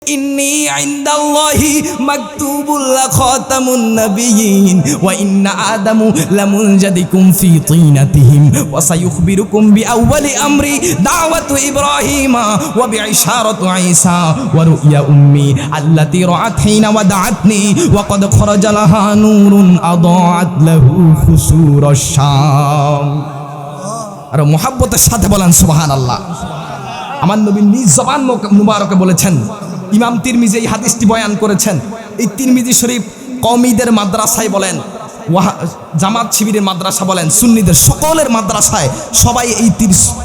إني عند الله مكتوب لخاتم النبيين وإن آدم لمنجدكم في طينتهم وسيخبركم بأول أمر دعوة إبراهيم وبعشارة عيسى ورؤيا أمي التي رأت حين ودعتني وقد خرج لها نور أضاعت له خسور الشام আর মুহাব্বতের সাথে বলেন সুবহানাল্লাহ। আমার নবী নিজ জবান মুবারকে বলেছেন, ইমাম তিরমিজি এই হাদিসটি বয়ান করেছেন। এই তিরমিজি শরীফ কওমীদের মাদ্রাসায় বলেন, জামাত শিবিরের মাদ্রাসা বলেন, সুন্নিদের সকলের মাদ্রাসায় সবাই এই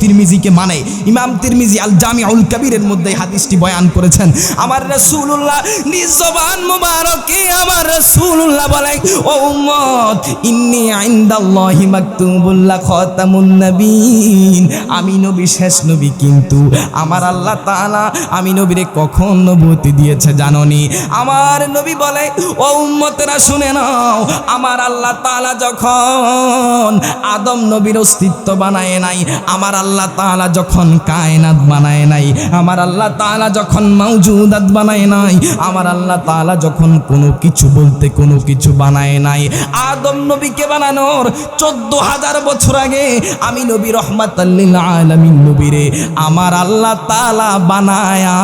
তিরমিজিকে মানে। ইমাম তিরমিজি আল জামিউল কবিরের মধ্যে এই হাদিসটি বয়ান করেছেন। আমার রাসূলুল্লাহ নিজ জবান মুবারকে আমার রাসূলুল্লাহ বলেন, ও উম্মত, ইন্নী ইনদাল্লাহি মাকতুবুল খাতামুন নবীন, আমি নবী শেষ নবী, কিন্তু আমার আল্লাহ তাআলা আমি নবীরে কখন নবুয়তি দিয়েছে জানোনি? আমার নবী বলে, ও উম্মতেরা শুনে নাও, আমার আল্লাহ তাআলা যখন আদম নবীর অস্তিত্ব বানায় নাই, আমার আল্লাহ তাআলা যখন কায়নাত বানায় নাই, আমার আল্লাহ তাআলা যখন মাওজুদাত বানায় নাই, আমার আল্লাহ তাআলা যখন কোনো কিছু বলতে কোনো কিছু বানায় নাই, আদম নবীকে বানানোর 14,000 বছর আগে আমি নবী রহমাতাল লিল আলামিন নবীরে আমার আল্লাহ তাআলা বানায়া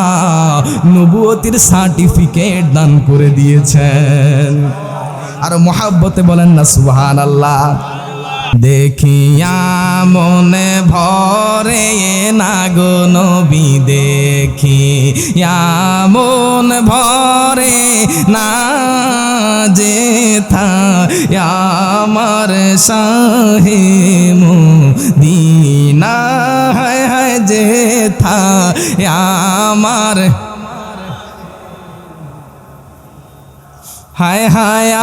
নবুয়তির সার্টিফিকেট দান করে দিয়েছেন। আর মুহাব্বতে বলেন না সুবহানাল্লাহ। দেখিয়া মনে ভরে না গো নবী, দেখিয়া মন ভরে না যেথা আমার শাহে মদিনা, হায় হায় যেথা আমার হায় হায়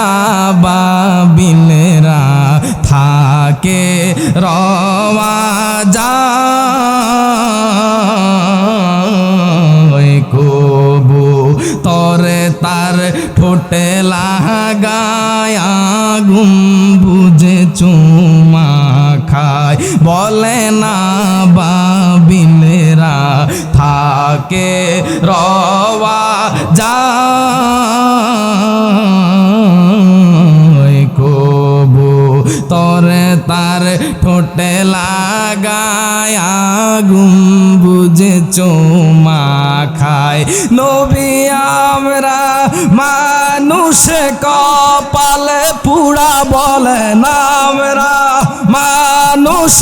বাবিলরা থাকে রওয়া যায় কবু তরে তার ঠোঁটে লাগায়া গুম্বুজে চুমা খায়, বলে না বাবিলরা থাকে রওয়া যায় কবু তরে তার ঠোঁটে লাগায়া গুম্বুজে চুমা খায়। নবী আমরা মানুষ কপালে পুরা, বলে না আমরা মানুষ,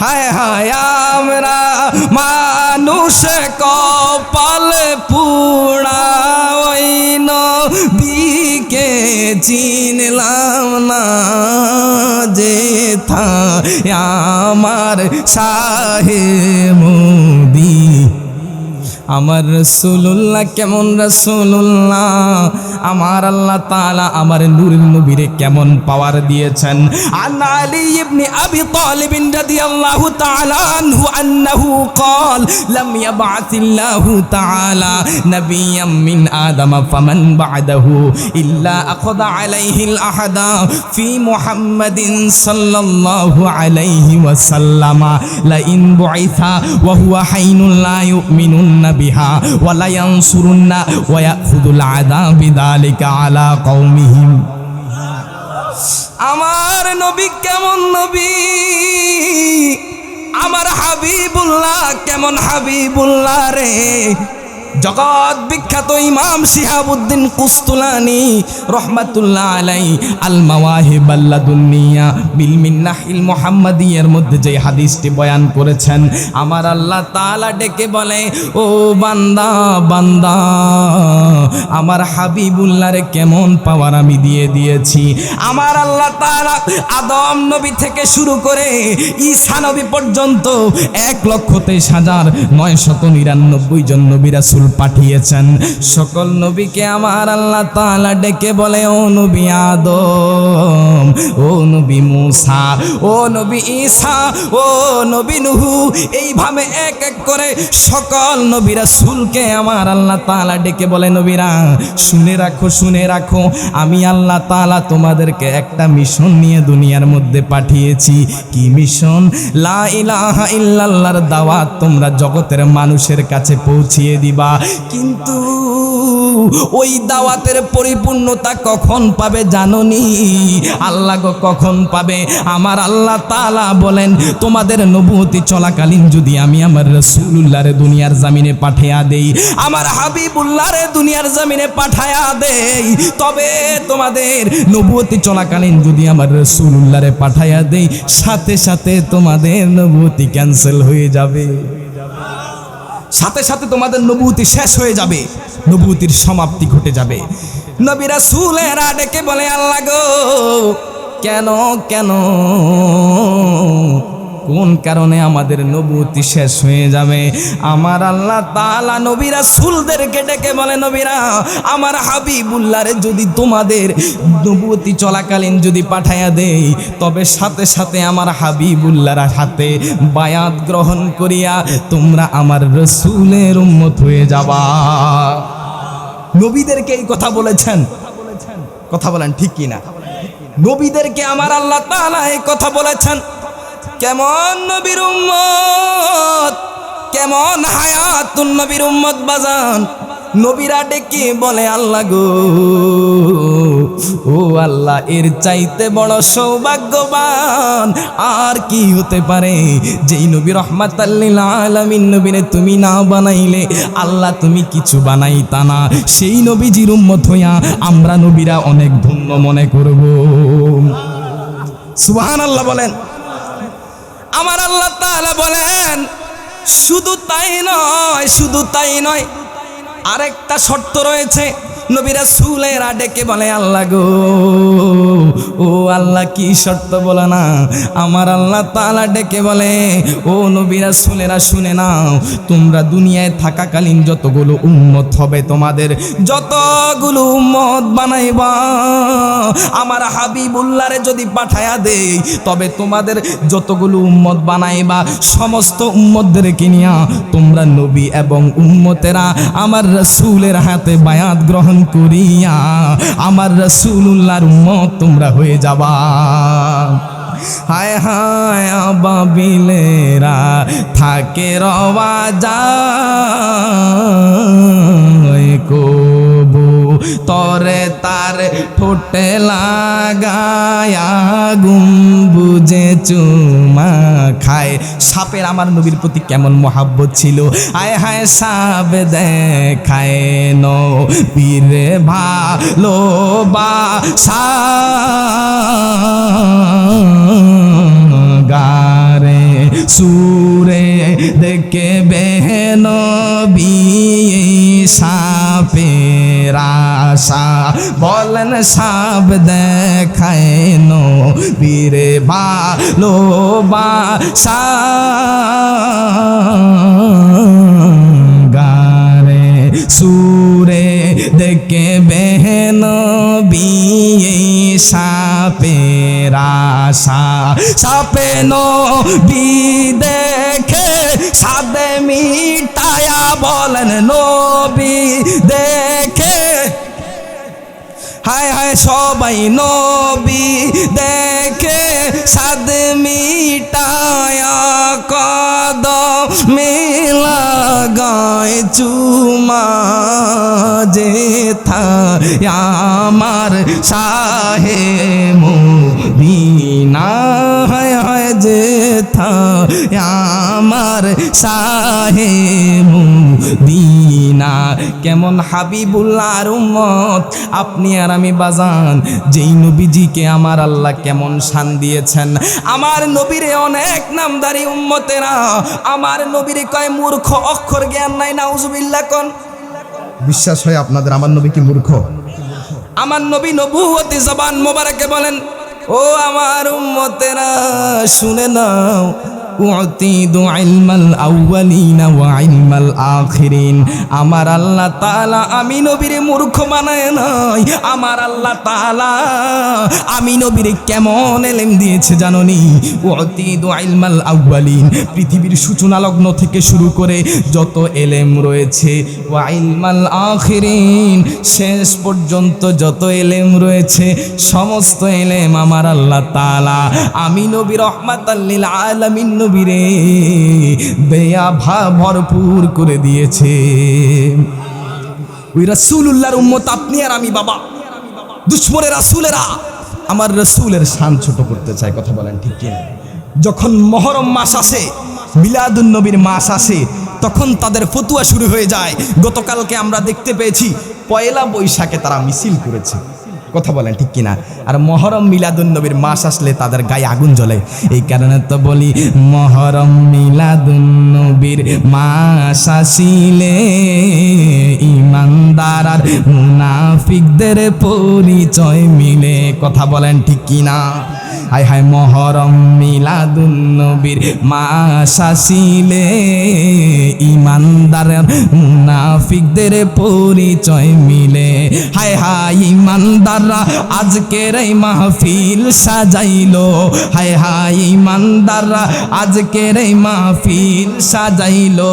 হায় হায় আমরা মানুষ কপালে পুরা, ওই নবীকে চিনলাম না যেথা আমার শাহে মদি। আমার রাসূলুল্লাহ কেমন রাসূলুল্লাহ, আমার আল্লাহ তাআলা আমার নূরের নবীরে কেমন পাওয়ার দিয়েছেন। আন আলী ইবনে আবি তালিব রাদিয়াল্লাহু তাআলা আনহু আন্নাহু ক্বাল লাম ইয়াবআথিল্লাহু তাআলা নাবিয়্যাম মিন আদম ফামান বা'দাহু ইল্লা আখাযা আলাইহিল আহাদা ফি মুহাম্মাদিন সাল্লাল্লাহু আলাইহি ওয়াসাল্লাম লা ইন বুইসা ওয়া হুয়া হাইনুন লা ইউমিনুন্না বিহা ওয়া লা ইয়ানসুরুন্না ওয়া ইয়াখুযুল আযাবি যালিকা আলা কওমিহিম। আমার নবী কেমন নবী, আমার হাবিবুল্লাহ কেমন হাবিবুল্লাহ রে। জগৎ বিখ্যাত ইমাম শিহাবুদ্দিন কুস্তুলানি রহমাতুল্লাহ আলাইহি আল মাওয়াহিব আল্লাদুন্নিয়া বিল মিন্নাহিল মুহাম্মাদিয়ার মধ্যে যে হাদিসটি বয়ান করেছেন, আমার আল্লাহ তাআলা ডেকে বলে, ও বান্দা বান্দা, আমার হাবিবুল্লাহরে কেমন পাওয়ার আমি দিয়ে দিয়েছি। আমার আল্লাহ তাআলা আদম নবী থেকে শুরু করে ঈসা নবী পর্যন্ত 1,23,999 জন নবী রাসূল রাসূল পাঠিয়েছেন। সকল নবীকে আমার আল্লাহ তাআলা ডেকে বলে, ও নবী আদম, ও নবী মূসা, ও নবী ঈসা, ও নবী নূহ, এইভাবে এক এক করে সকল নবী রাসূলকে আমার আল্লাহ তাআলা ডেকে বলে, নবীরা শুনে রাখো, শুনে রাখো, আমি আল্লাহ তাআলা তোমাদেরকে একটা মিশন নিয়ে দুনিয়ার মধ্যে পাঠিয়েছি। কি মিশন? লা ইলাহা ইল্লাল্লাহর দাওয়াত তোমরা জগতের মানুষের কাছে পৌঁছিয়ে দিবা। কিন্তু ওই দাওয়াতের পরিপূর্ণতা কখন পাবে জানোনি? আল্লাহ গো কখন পাবে? আমার আল্লাহ তাআলা বলেন, তোমাদের নবুয়তি চলাকালীন যদি আমি আমার রাসূলুল্লাহরে দুনিয়ার জমিনে পাঠিয়ে দেই, আমার হাবিবুল্লাহরে দুনিয়ার জমিনে পাঠায়া দেই, তবে তোমাদের নবুয়তি চলাকালীন যদি আমার রাসূলুল্লাহরে পাঠায়া দেই, সাথে সাথে তোমাদের নবুয়তি ক্যান্সেল হয়ে যাবে, সাথে সাথে তোমাদের নবুয়তি শেষ হয়ে যাবে, নবুয়তির সমাপ্তি ঘটে যাবে। নবী রাসূলেরা ডেকে বলে, আল্লাহ গো কেন কেন, কোন কারণে আমাদের নবুয়তি শেষ হয়ে যাবে? আমার আল্লাহ তাআলা নবী রাসূলদেরকে ডেকে বলে, নবীরা আমার হাবিবুল্লাহরে যদি তোমাদের নবুয়তি চলাকালীন যদি পাঠায়া দেই, তবে সাথে সাথে আমার হাবিবুল্লাহর হাতে বায়াত গ্রহণ করিয়া তোমরা আমার রাসূলের উম্মত হয়ে যাবা। নবীদেরকে এই কথা বলেছেন, কথা বলেন ঠিক কিনা? নবীদেরকে আমার আল্লাহ তাআলা এই কথা বলেছেন। কেমন নবীর উম্মত, কেমন হায়াতুন নবীর উম্মত বাজান। নবীরা ডেকে বলে, আল্লাহ গো, ও আল্লাহ, এর চাইতে বড় সৌভাগ্যবান আর কি হতে পারে? যেই নবী রহমাতাল লিল আলামিন নবীরে তুমি না বানাইলে আল্লাহ তুমি কিছু বানাইতা না, সেই নবীজির উম্মত হইয়া আমরা নবীরা অনেক ধন্য মনে করব। সুবহানাল্লাহ বলেন। আমার আল্লাহ তাআলা বলেন, শুধু তাই নয়, শুধু তাই নয়, আরেকটা শর্ত রয়েছে। নবী রাসূলেরা ডেকে বলে, আল্লাহ গো, ও আল্লাহ কি শর্ত বলে না? আমার আল্লাহ তাআলা ডেকে বলে, ও নবী রাসূলেরা শুনে নাও, তোমরা দুনিয়ায় থাকাকালীন যতগুলো উম্মত হবে, তোমাদের যতগুলো উম্মত বানাইবা, আমার হাবিবুল্লাহরে যদি পাঠায়া দেই, তবে তোমাদের যতগুলো উম্মত বানাইবা সমস্ত উম্মতদেরকে নিয়া তোমরা নবী এবং উম্মতেরা আমার রাসূলের হাতে বায়াত গ্রহণ করিয়া আমার রাসূলুল্লাহর উম্মত তোমরা হয়ে যাবা। হায় হায় আবাবিলেরা থাকে রওয়া যায় কবু, তরে তার ঠোঁটে লাগায়া গুম্বুজে চুমা খায়। সাপের আমার নবীর প্রতি কেমন মহাব্বত ছিল। আয় হায় সাপ দেখায় নবীরে ভালোবাসা গারে সুরে দেখে বেহেন সাপের আশা, বলেন সাপ দেখায় নবীরে ভালোবাসা গারে সুরে দেখে বেহেন সাপের আশা, সাপে নবী দেখে সাদে মিটায়া, বলেন নবী দেখে, হায় হায় সবাই নবী দেখে সাদ মিটায়া, কদমে লাগায় চুমা যেথা আমার শাহে মদিনা, হায় হায় যেথা আমার শাহে মদিনা। কেমন হাবিবুল্লাহর উম্মত আপনি আর আমি বাজান। যেই নবীজিকে আমার আল্লাহ কেমন শান দিয়েছেন। আমার নবীরে অনেক নামদারি উম্মতেরা আমার নবীরে কয় মূর্খ, অক্ষর জ্ঞান নাই। নাউজুবিল্লাহ কোন বিশ্বাস হয় আপনাদের আমার নবী কি মূর্খ? আমার নবী নবুয়তি জবান মোবারকে বলেন, ও আমার উম্মতেরা শুনে নাও, উতিদু ইলমাল আউয়ালিনা ওয়া ইলমাল আখিরিন। আমার আল্লাহ তাআলা আমি নবীর মূর্খ বানায় নাই। আমার আল্লাহ তাআলা আমি নবীর কেমন ইলম দিয়েছে জানোনি? উতিদু ইলমাল আউয়ালিন, পৃথিবীর সূচনা লগ্ন থেকে শুরু করে যত ইলম রয়েছে, ওয়া ইলমাল আখিরিন, শেষ পর্যন্ত যত ইলম রয়েছে সমস্ত ইলম আমার আল্লাহ তাআলা আমি নবী রহমাতাল লিল আলামিন নবীরে দেয়া ভরপুর করে দিয়েছে। ওই রাসূলুল্লাহর উম্মত আপনি আর আমি বাবা, দুশমনের রাসূলেরা আমার রাসূলের শান ছোট করতে চায়। কথা বলেন ঠিক কি না? যখন মুহররম মাস আসে, মিলাদুন নবীর মাস আসে, তখন তাদের ফতুয়া শুরু হয়ে যায়। গতকালকে আমরা দেখতে পেয়েছি পয়লা বৈশাখে তারা মিছিল করেছে। কথা বলেন ঠিক কিনা? আর মুহররম মিলাদুন নবীর মাস আসলে তাদের গায়ে আগুন জ্বলে। এই কারণে তো বলি মুহররম মিলাদুন নবীর মাস আসিলে ঈমানদার আর মুনাফিকদের পরিচয় মিলে। কথা বলেন ঠিক কিনা? হায় হায় মুহররম মিলাদুন নবীর মাস আসিলে ঈমানদার আর মুনাফিকদের পরিচয় মিলে। হায় হায় ঈমানদাররা আজকের এই মাহফিল সাজাইলো। হায় হায় ঈমানদাররা আজকের এই মাহফিল সাজাইলো।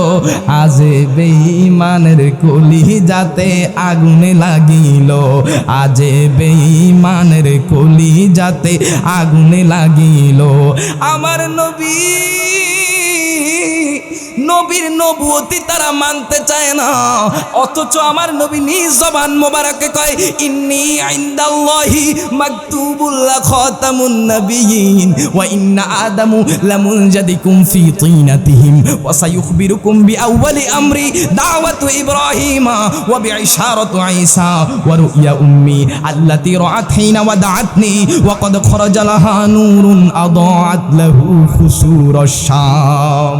আজ বেঈমানের কলিজাতে আগুনে লাগিল। আজ বেঈমানের কলিজাতে আগুনে লাগিল। আমার নবী নবীর নবুয়তি তারা মানতে চায় না, অথচ আমার নবী নিজ জবান মোবারকে কয় ইন্নী ইনদাল্লাহি মাকতুবুল খাতামুন নাবিয়িন ওয়া ইন্না আদামু লামুনজাদিকুম ফি তিনাতিহিম ওয়া সায়ুখবিরুকুম বিআউয়ালি আমরি দাওয়াতু ইব্রাহিমা ওয়া বিইশারাতু ঈসা ওয়া রুইয়া উম্মি আল্লাতী রাআত হিনা ওয়াদাআতনি ওয়া ক্বাদ খরাজা লাহা নূরুন আদাআত লাহু খুসুরাশ শাম।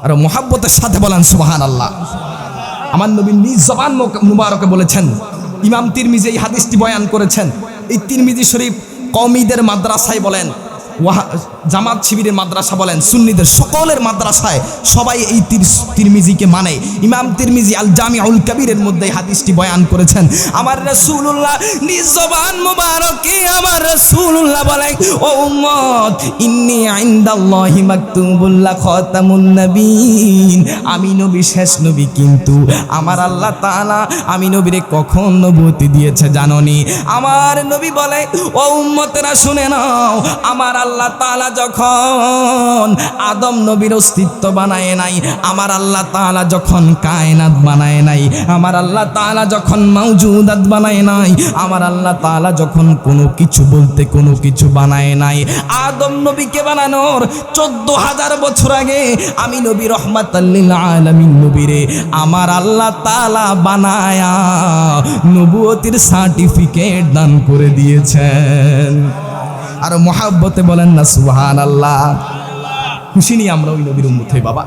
আর মুহাব্বতের সাথে বলেন সুবহানাল্লাহ। আমার নবী নিজ জবান মুবারকে বলেছেন। ইমাম তিরমিজি এই হাদিসটি বয়ান করেছেন। এই তিরমিজি শরীফ কওমীদের মাদ্রাসায় বলেন, জামাত শিবিরের মাদ্রাসা বলেন, সুন্নিদের সকলের মাদ্রাসায় সবাই এই তিরমিজিকে মানে। ইমাম তিরমিজি আল জামিউল কবিরের মধ্যে হাদিসটি বয়ান করেছেন। আমার রাসূলুল্লাহ নিজ জবান মুবারকে আমার রাসূলুল্লাহ বলেন, ও উম্মত ইন্নী ইনদাল্লাহি মাকতুবুল খাতামুন নবিয়িন, আমি নবী শেষ নবী, কিন্তু আমার আল্লাহ তাআলা আমি নবীরে কখন নবুয়তি দিয়েছে জানোনি? আমার নবী বলে, ও উম্মতেরা শুনে নাও, আমার আল্লাহ তাআলা যখন আদম নবীর অস্তিত্ব বানায় নাই, আমার আল্লাহ তাআলা যখন কায়নাত বানায় নাই, আমার আল্লাহ তাআলা যখন মাওজুদাত বানায় নাই, আমার আল্লাহ তাআলা যখন কোনো কিছু বলতে কোনো কিছু বানায় নাই, আদম নবীকে বানানোর 14,000 বছর আগে আমি নবী রহমাতাল লিল আলামিন নবীরে আমার আল্লাহ তাআলা বানায়া নবুয়তির সার্টিফিকেট দান করে দিয়েছেন। আর মুহাব্বতে বলেন না সুবহানাল্লাহ। খুশি নিয়ে আমরা ওই নবীর উম্মত হই বাবা।